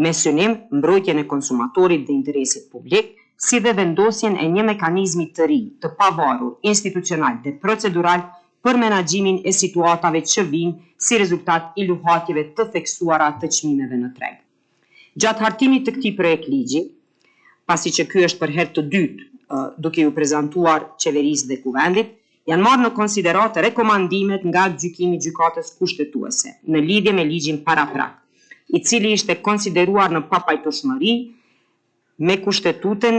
me synim mbrojtjen e konsumatorit dhe interesit publik, si dhe vendosjen e një mekanizmi të ri, të pavarur, institucional dhe procedural për menaxhimin e situatave që vijnë si rezultat i luhatjeve të theksuara të çmimeve në treg. Gjatë hartimit të këtij projekt ligji, pasi që ky është për herë të dytë duke ju prezantuar qeverisë dhe kuvendit, janë marrë në konsiderat rekomandimet nga gjykimi i gjykatës kushtetuese në lidhje me ligjin paraprak, i cili ishte konsideruar në papajtueshmëri me kushtetutën,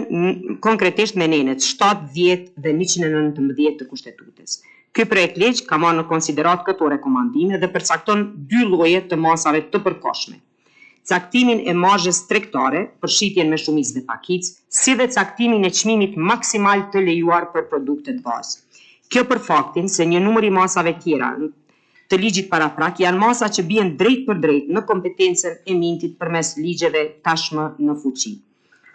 konkretisht me nenet 7, 10 dhe 119 të kushtetutës. Ky projekt ligj ka marrë në konsiderat këto rekomandime dhe përcakton 2 lloje të masave të përkohshme. Caktimin e marzhës tregtare për shitjen me shumicë dhe pakicë, si dhe caktimin e çmimit maksimal të lejuar për produktet bazë. Kjo për faktin se një numër i masave tjera të ligjit paraprak janë masa që bien drejt për drejt në kompetencën e mintit përmes ligjeve tashmë në fuqi.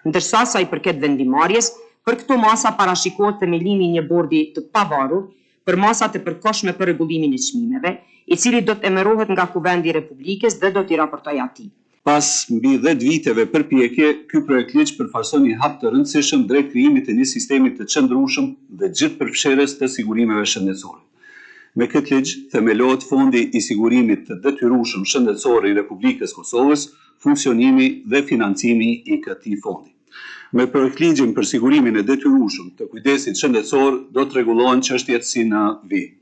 Ndërsa sa i përket vendimarrjes, për këto masa parashikohet themelimi i një bordi të pavarur për masat e përkohshme për rregullimin e çmimeve, i cili do të emërohet nga Kuvendi i Republikës dhe do t'i raportojë atij. Pas mbi 10 viteve përpjekje, ky projekt ligj përfaqëson një hap të rëndësishëm drejt krijimit të një sistemi të qëndrueshëm dhe gjithëpërfshirës të sigurimeve shëndetësore. Me këtë ligj themelohet Fondi i Sigurimit të Detyrueshëm Shëndetësor i Republikës Kosovës, funksionimi dhe financimi i këtij fondi. Me projekt ligjin për sigurimin e detyrueshëm të kujdesit shëndetësor do të rregullohen çështjet si në vijim.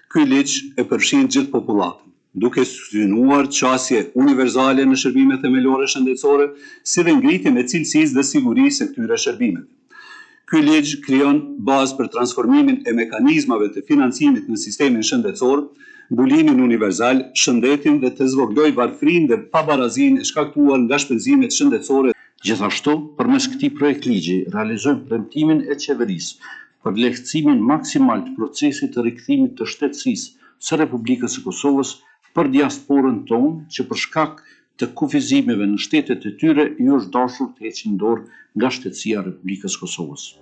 Ky ligj e përfshin gjithë popullatën, duke synuar qasje universale në shërbimet themelore shëndetësore, si dhe ngritjen e cilësisë dhe sigurisë së këtyre shërbimeve. Ky ligj krijon bazë për transformimin e mekanizmave të financimit në sistemin shëndetësor, mbulimin universal, shëndetin dhe të zvoglojë varfërinë dhe pabarazinë e shkaktuar nga shpenzimet shëndetësore. Gjithashtu, përmes këtij projekt ligji, realizojmë premtimin e qeverisë për lehtësimin maksimal të procesit të rikthimit të shtetësisë së Republikës së Kosovës për diasporën tonë, që për shkak të kufizimeve në shtetet e tyre ju është dashur të heqin dorë nga shtetësia e Republikës së Kosovës.